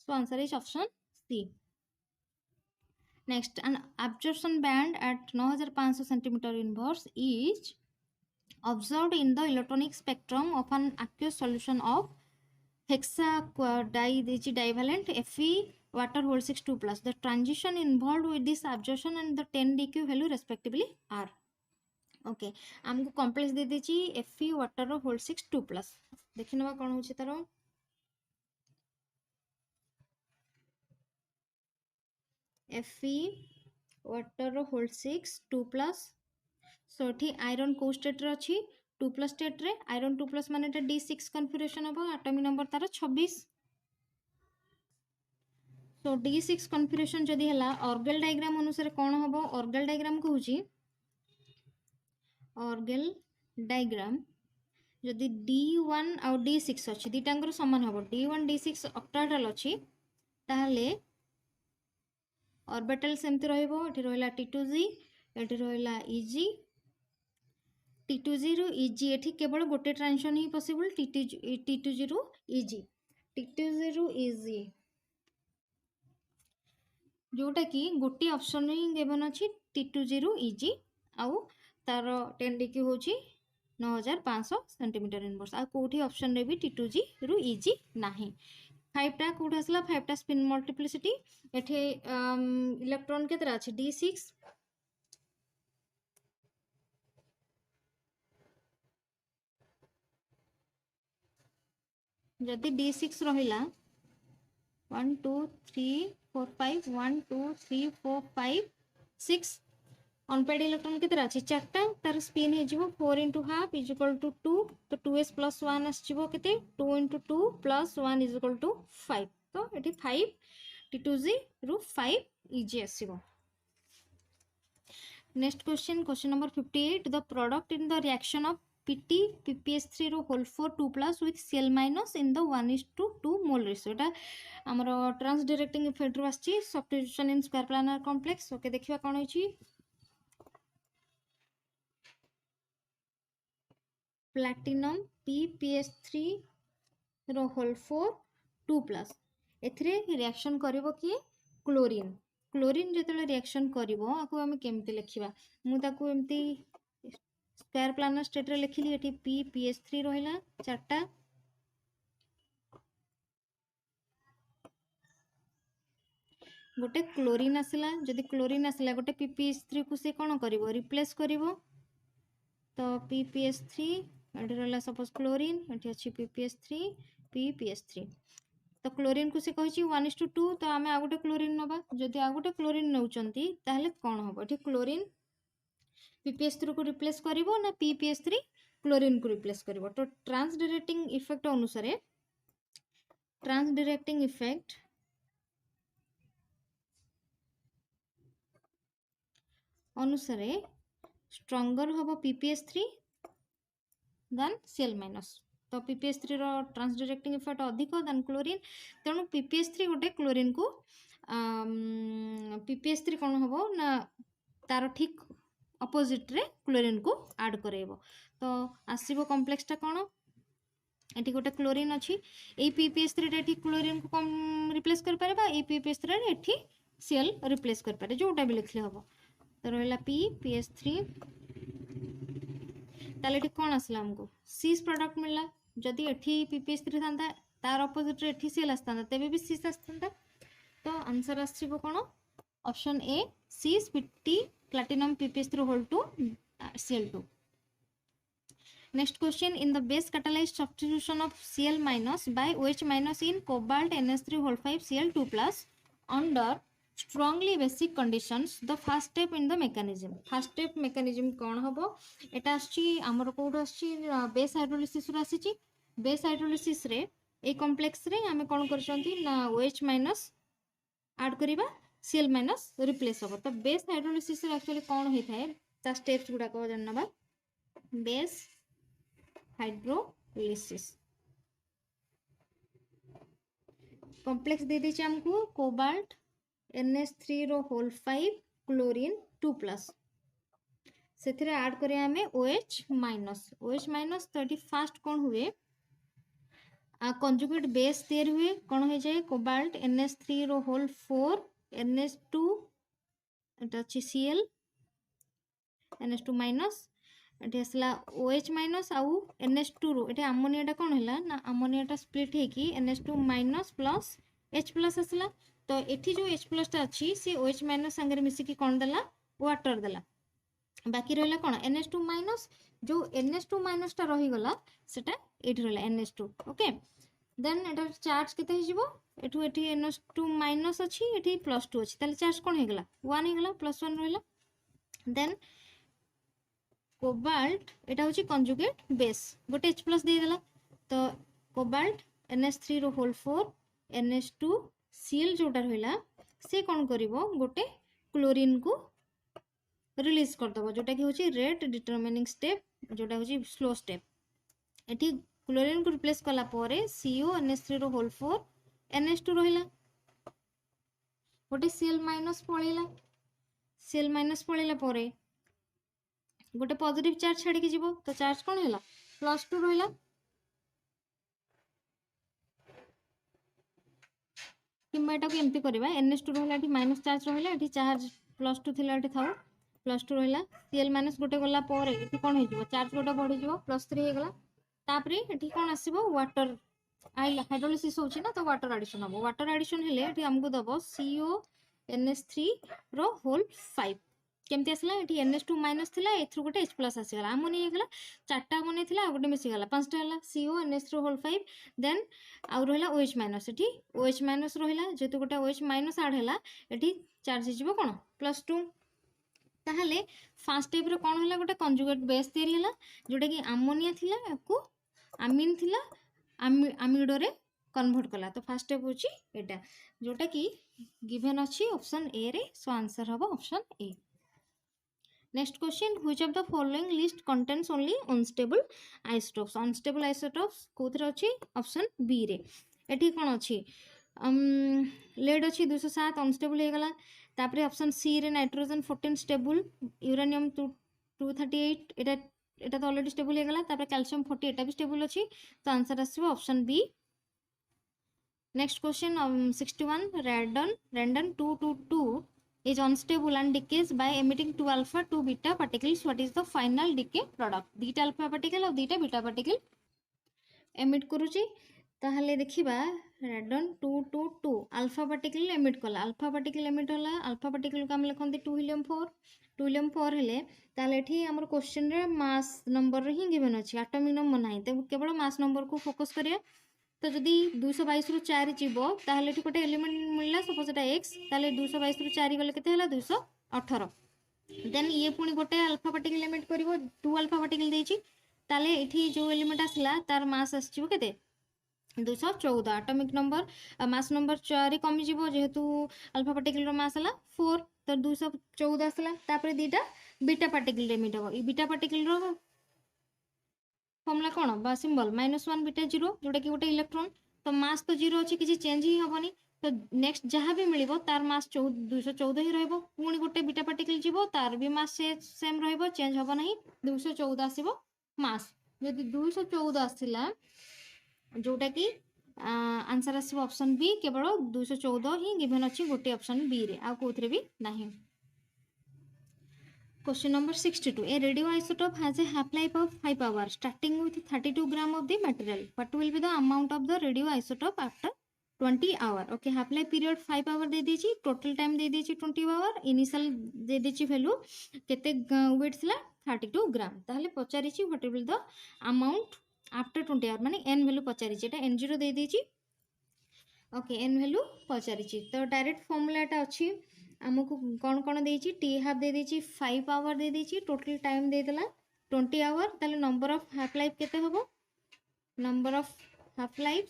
so answer is option C. Next, an absorption band at 9500 centimeter inverse is observed in the electronic spectrum of an aqueous solution of divalent Fe water whole 6 2+. The transition involved with this absorption and the 10 dq value respectively are. Okay, हमको complex दे दीची Fe water whole 6 2+. देखिए ना कौन होची तारो Fe water whole 6 2+. सो एठी iron को state रे अछि 2+ state रे आयरन 2+ माने एटा D6 कन्फिगरेशन हो एटॉमिक नंबर तार 26 सो D6 कन्फिगरेशन जदी हला ऑर्गेल डायग्राम अनुसार कोन होबो ऑर्गेल डायग्राम कहूची ऑर्गेल डायग्राम जदी D1 और D6 अछि दिटांगर समान होबो D1 D6 ऑक्टाहेड्रल अछि ताहले ऑर्बिटल सेमति रहइबो एठी रहला T2G एठी रहला EG T2G रू EG एठी केवल गोटे ट्रांजिशन ही पॉसिबल T2G रू EG T2G रू EG जोटा कि गोटे ऑप्शन ही गिवन अछि T2G रू EG आउ तार 10 dq होची 9500 सेंटीमीटर इनवर्स आ कोठी ऑप्शन रे भी T2G रू EG नाही 5 टा कोठ आसला 5 टा स्पिन मल्टीप्लिसिटी एठे इलेक्ट्रॉन केतरा अछि D6 जदि D6 रहिला 1 2 3 4 5 1 2 3 4 5 6 अनपेड इलेक्ट्रॉन केतरा अछि चारटा तार स्पिन हे जिवो 4 * हाफ इज इक्वल टू 2 तो 2s + 1 आछिबो केते 2 * 2 + 1 इज इक्वल टू 5 तो एठी 5 T2G ରୁ 5 EG ଆସିବ। Next question, question number 58. The product in the reaction of PT PPS3 row whole 4 2 plus with Cl minus in the 1:2 mole ratio। एटा हमरो trans directing effect रो आछि substitution in square planar complex. Okay देखिबा कोन होइछि platinum PPS3 रो whole 4 2 plus एथिरे reaction करिवो कि chlorine. Chlorine जेतले reaction करिवो आकु हम केमति लिखिबा मु ताकु एमति square planar state रे लिखिली। एठी PPS3 रहिला चारटा गोटे क्लोरीन आसिला। जदि क्लोरीन आसिला गोटे PPS3 को से कोन करिवो रिप्लेस करिवो। तो PPS3 एठी रहला सपोज क्लोरीन एठी अछि PPS3 तो क्लोरीन को से कहिछि 1:2 तो आमे आ गोटे क्लोरीन नबा। जदि आ गोटे क्लोरीन नउचंती ताहले कोन होबो एठी क्लोरीन PPS3 को रिप्लेस करिवो ना PPS3 क्लोरीन को रिप्लेस करिवो। तो ट्रांस डायरेक्टिंग इफेक्ट अनुसारे ट्रांस डायरेक्टिंग इफेक्ट अनुसारे स्ट्रॉन्गर होबो PPS3 देन Cl माइनस। तो PPS3 रो ट्रांस डायरेक्टिंग इफेक्ट अधिक देन क्लोरीन। तेणु PPS3 गोटे क्लोरीन को PPS3 कोन होबो ना तार ठीक अपोजिट रे क्लोरीन को ऐड करेबो। तो आसीबो कॉम्प्लेक्सटा कोन एठी गोटे क्लोरीन अछि ए PPS3 रे एठी क्लोरीन को कम रिप्लेस कर परबा ए PPS3 रे एठी Cl रिप्लेस कर पारे जोटा भी लिखले हबो। तो रहला PPS3 ताले एठी कोन आसला हमको सीस प्रोडक्ट मिलला। जदि एठी PPS3 थांता तार अपोजिट रे एठी Cl आस्तांता तेबे भी सीस आस्तांता। तो आंसर आसीबो कोन option A cis PT platinum PPS3 whole 2 Cl2। Next question, in the base catalyzed substitution of Cl minus by OH minus in cobalt NH3 whole 5 Cl2 plus under strongly basic conditions the first step in the mechanism। first step mechanism कौन हबो एटा आछि हमर code आछि base hydrolysis रो आछि। Base hydrolysis रे a complex रे हमें कोन करछंती ना OH माइनस ऐड करिबा Cl माइनस रिप्लेस हबो। तो बेस हाइड्रोलिसिस रे एक्चुअली कोन होई थाए ता स्टेप्स गुडा को जाननबा। बेस हाइड्रोलिसिस कॉम्प्लेक्स दे दी हमको कोबाल्ट NH3 रो होल 5 क्लोरीन 2 प्लस से ऐड करें हमें OH माइनस। तो ये फास्ट कौन हुए कंजुगेट बेस तैयारी हुए कौन हो जाए कोबाल्ट NH3 रो होल 4 NH2 एटा अछि Cl NH2 माइनस एटे असला OH माइनस आउ NH2 रो एटे अमोनियाटा कौन हैला ना अमोनियाटा स्प्लिट है कि NH2 minus plus H plus असला। तो एठी जो H प्लस ता अछि से OH माइनस संगे मिसी कि कोन देला वाटर देला। बाकी रहला कोन NH2 माइनस जो NH2 माइनस ता रही गला सेटा एठी रहला NH2। ओके देन एटा चार्ज केते हे जिवो एठू एठी NH2 माइनस अछि एठी +2 अछि ताले चार्ज कोन हे गला 1 हे गला +1 रहला। देन कोबाल्ट एटा होची कंजुगेट बेस गोटे H प्लस दे देला। तो कोबाल्ट NH3 रो होल 4 NH2 Cl जोटा रहला से कोन करिवो गोटे क्लोरीन को रिलीज कर दबो जोटा कि होची रेट डिटरमिनिंग स्टेप जोटा होची स्लो स्टेप। एठी क्लोरीन को रिप्लेस कला परे CO NH3 रो होल 4 NH2 रहला गोटे Cl माइनस पळेला। Cl माइनस पळेला परे गोटे पॉजिटिव चार्ज छाड़ी के जीवो तो चार्ज कोन हैला +2 रहला। किंबा एटा को एम्ति करबा NH2 रहला एठी माइनस चार्ज रहला एठी चार्ज +2 थिला एठी थाउ +2 रहला Cl माइनस गोटे गला परे एठी कोन हे जीवो चार्ज गोटे बढ़ी जीवो +3 हे गला। तापरे एठी कोन आसीबो वाटर आइला हाइड्रोलिसिस होची ना तो वाटर एडिशन हबो। वाटर एडिशन हेले एठी हमको दबो CO NH3 रो होल 5 केमती आसला एठी NH2 माइनस थिला एथरु गोटे H प्लस आसी गला अमोनिया हे गला चारटा अमोनिया थिला आ गोटे मिसी गला पांचटा हला CO NH3 होल 5 देन आ रहला OH माइनस एठी OH माइनस रहला जेतु गोटे OH माइनस ऐड हला एठी चार्ज हे जिवो कोन +2। ताहले फर्स्ट स्टेप रे कोन हला गोटे कंजुगेट बेस तैयारी हला जोटा कि अमोनिया थिला को अमीन थिला अमिडो रे कन्वर्ट कला। तो फर्स्ट स्टेप होची एटा जोटा कि गिवन अच्छी ऑप्शन ए रे, सो आंसर हम option A. Next question, which of the following list contains only unstable isotopes. Unstable isotopes कोथरे अच्छी ऑप्शन बी रे। एठी कोन अच्छी लेड अच्छी 207 अनस्टेबल हो गला। तापरे ऑप्शन सी रे नाइट्रोजन 14 स्टेबल, यूरेनियम 238 एटा तो ऑलरेडी स्टेबल हो गला। तापरे कैल्शियम 40 एटा भी स्टेबल अच्छी, तो आंसर आसीबो option B. Next question 61, radon 222 is unstable and decays by emitting 2 alpha 2 beta particles. What is the final decay product? 2 alpha particle और 2 beta particle emit करूची। ताहले देखिबा radon 222 alpha particle emit कला। alpha particle emit होला, alpha particle को हम लिखंती 2 helium 4 हेले ताहले एठी हमर क्वेश्चन रे मास नंबर रे ही गिवन अछि, एटॉमिक नंबर नाही, तो केवल मास नंबर को फोकस करिया। तो जदि 222 रु 4 जीवो ताहले एठी गोटे एलिमेंट मिलला, सपोज एटा x, ताहले 222 रु 4 गले केते हला 218। देन ये पुनी गोटे अल्फा पार्टिकल एमिट करिवो, 2 अल्फा पार्टिकल देछि, ताहले एठी जो एलिमेंट आसला तार मास आछिबो केते 214। एटॉमिक नंबर मास नंबर 4 कमी जीवो, जेहेतु अल्फा पार्टिकल रो मास हला 4, तो 214 आसला। तापर दीटा बीटा पार्टिकल एमिट हो, ई बीटा पार्टिकल रो फॉर्मूला कौन बा सिंबल -1 बीटा 0, जोटा कि गोटे इलेक्ट्रॉन, तो मास तो 0 अच्छी, किसी चेंज ही हेनी। तो नेक्स्ट जहाँ भी मिल तार मास 214 ही रहिबो। पुणी गोटे बीटा पार्टिकल जीवो, तार भी मास सेम रहिबो, चेंज हबो नहीं, 214 आसीबो मास। जदि 214 आसिला, जोटा कि आंसर आसीबो ऑप्शन बी, केवल 214 ही गिवन अछि गोटे ऑप्शन बी रे, आ कोथरे भी नहीं। Question number 62. A radioisotope has a half-life of 5 hours, starting with 32 gram of the material. What will be the amount of the radioisotope after 20 hour? Okay, half-life period 5 hour they दीची, total time they दीची 20 hour, initial they दीची value केते weight थिला 32 gram. ताहले पचारिची what will be the amount after 20 hour, माने n value पचारिची, एटा n0 दे दीची। Okay, n value पचारिची, तो डायरेक्ट फॉर्मूला टा अछि आमको कौन कौन देची, टी हाफ दे देची, 5 आवर दे देची, टोटल टाइम दे देला 20 आवर। ताले नंबर ऑफ हाफ लाइफ केते होबो, number of half life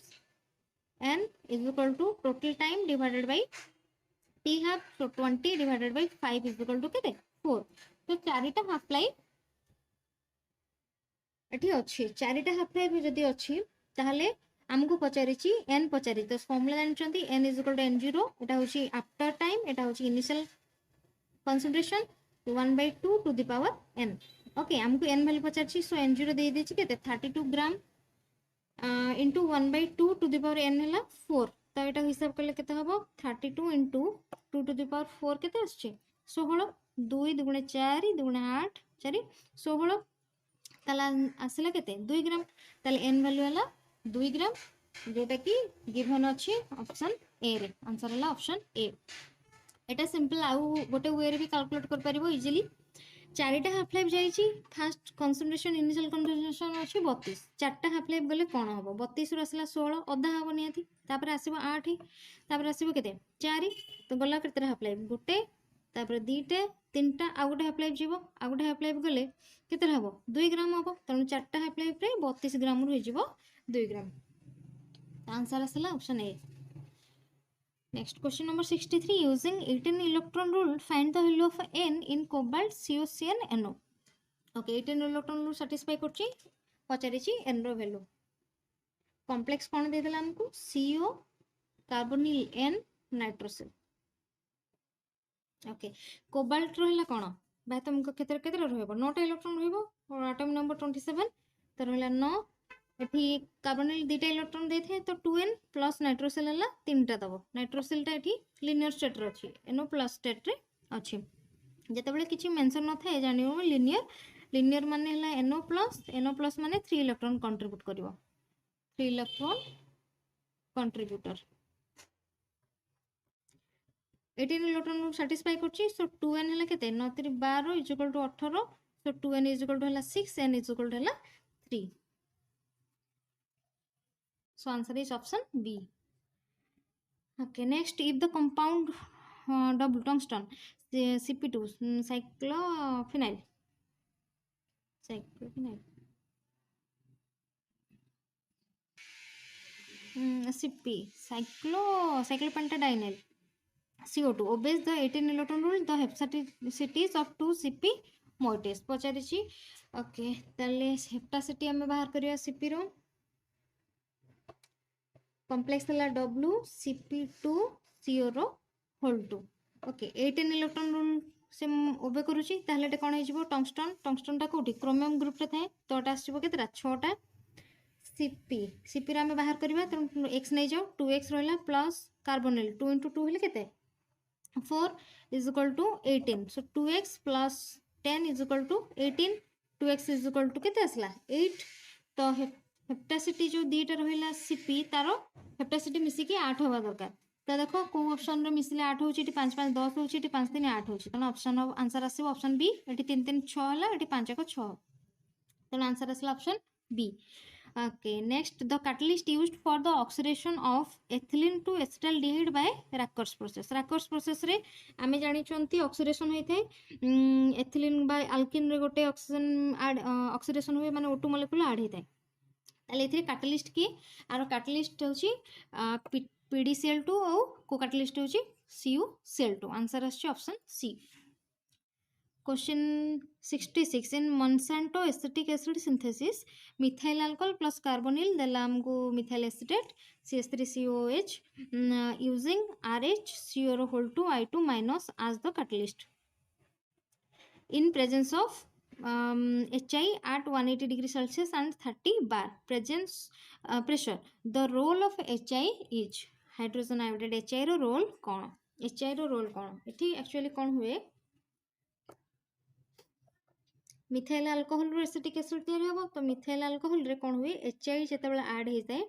n is equal to total time divided by T half, तो 20 divided by 5 is equal to केते 4। तो चारिटा हाफ लाइफ एठी अछि, चारिटा हाफ लाइफ जदी अछि ताहले आमको पचारिची n पचारि, तो फॉर्मूला जानचंती n is equal to n0, एटा होची आफ्टर टाइम, एटा होची initial concentration 1/2 to the power n। Okay, हमको n वैल्यू पचारिची, सो n0 दे देची केते 32 gram into 1/2 to the power n हला 4, तो एटा हिसाब करले केते हबो 32 इनटू 2 टू द पावर 4 केते आछी 16, 2 2 4 2 8 4 16, ताला आसला केते 2 ग्राम, ताले n वैल्यू हला 2 ग्राम, जोटा कि गिवन अच्छी ऑप्शन ए रे, आंसर हला ऑप्शन ए। एटा सिंपल आउ गोटे वे रे भी कैलकुलेट कर परिबो इजीली। चारिटा हाफ लाइफ जाईची, फास्ट कंसंट्रेशन इनिशियल कंसंट्रेशन अछि 32, चारटा हाफ लाइफ गले कोन हबो 32 रु आसला 16, अधा हबो नियाती, तापर आसीबो 8, तापर आसीबो केते 4, तो गला केते हाफ लाइफ गोटे, तापर दीटे तीनटा, आ गोटे हाफ लाइफ जीवो, आ गोटे हाफ लाइफ गले केते हबो 2 ग्राम हबो, तनु चारटा हाफ लाइफ रे 32 ग्राम रु हिजिबो 2 ग्राम, आंसर आसला option A. Next question number 63. Using 18 electron rule, find the value of n in cobalt, COCn, NO. Okay, 18 electron rule satisfy करछि, पचारिछि n रो वैल्यू। कॉम्प्लेक्स कोन दे देला हमको CO, carbonyl n, nitrosyl. Okay, cobalt रहला कोन भाई तुमको केते केते रहबो 9टा इलेक्ट्रॉन रहबो, और एटॉमिक नंबर 27, तो रहला 9, एठी कार्बोनिल 2टा इलेक्ट्रॉन देथे, तो 2n प्लस नाइट्रोसिल हला 3टा दबो। नाइट्रोसिल टा एठी लिनियर स्टेट रे अछि, NO प्लस स्टेट रे अछि। जते बेले किछि मेंशन न थाए जानियो लिनियर, लिनियर माने हला NO प्लस माने 3 इलेक्ट्रॉन कंट्रीब्यूट करिवो, 3 इलेक्ट्रॉन कंट्रीब्यूटर। 18 इलेक्ट्रॉन सैटिस्फाई करछि, सो 2n हला केते 9 3 12 is equal to 18, so 2n is equal to हला 6, n इज इक्वल टू हला 3, so answer is option B. Okay, next, if the compound double tungsten CP2 cyclophenyl CP cyclopentadienyl CO2 obeys the 18 electron rule, the heptacity of 2CP moieties पचारिछि। Okay ताले hapticity आमे बाहर करिया CP रो complex हला W CP2 CO रो whole 2। Okay 18 electron rule से obey करूची ताहले एटा कोन हिजबो टंगस्टन। टंगस्टन टा कोठी क्रोमियम ग्रुप रे थाए तो एटा आसीबो केतरा 6टा CP रे आमे बाहर करबा त x नै जाओ 2x रहला प्लस कार्बोनिल 2 * 2 हेले केते 4 is equal to 18, so 2x plus 10 is equal to 18, 2x is equal to केते असला 8। तो हेप्टासिटी जो दीटा रहिला CP तारो हेप्टासिटी मिसी के 8 होबा दरकार। तो देखो को ऑप्शन रे मिसले 8 होची, एटी 5 5 10 होची, एटी 5 3 8 होची। तनो ऑप्शन ऑफ आंसर आसीबो ऑप्शन बी। एटी 3 3 6 हला, एटी 5 1 6। तनो आंसर आसला option B. Okay, next the catalyst used for the oxidation of ethylene to acetaldehyde by Rackers process। Rackers process रे आमे जानि चंती ऑक्सीडेशन होई थाए एथिलीन बाय अल्किन रे गोटे ऑक्सीजन ऐड ऑक्सीडेशन हुए माने O2 मॉलिक्यूल ऐड होई थाए। ताले एथि कैटलिस्ट की आरो कैटलिस्ट होची PDCl2 और को कैटलिस्ट होची CuCl2। आंसर आछी option C. Question 66 in Monsanto acetic acid synthesis methyl alcohol plus carbonyl देला हमको methyl acetate CH3COOH using RH CO2 I2 minus as the catalyst in presence of HI at 180 degree Celsius and 30 bar pressure। the role of HI is hydrogen iodide। HI रो role कौन? HI रो role कौन? एठी actually कौन हुए methyl alcohol रो acetic acid तैयारी होबो। तो मिथाइल अल्कोहल रे कोन हुए HI जेतेबेले ऐड हे जाय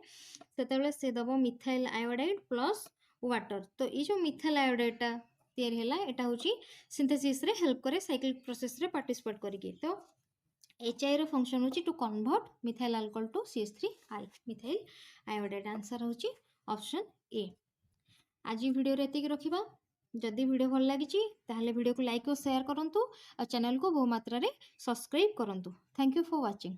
सेतेबेले से दबो मिथाइल आयोडाइड प्लस वाटर। तो ई जो मिथाइल आयोडाइड ता तैयारी हैला एटा होची सिंथेसिस रे हेल्प करे साइक्लिक प्रोसेस रे पार्टिसिपेट करिके। तो HI रो फंक्शन होची to convert methyl alcohol to CH3I methyl iodide. Answer होची ऑप्शन ए। आज वीडियो रे एतिक रखिबा। जदि वीडियो भल लगी ताहले वीडियो को लाइक और शेयर करंतु और चैनल को बहु मात्रा रे सब्सक्राइब करंतु। Thank you for watching.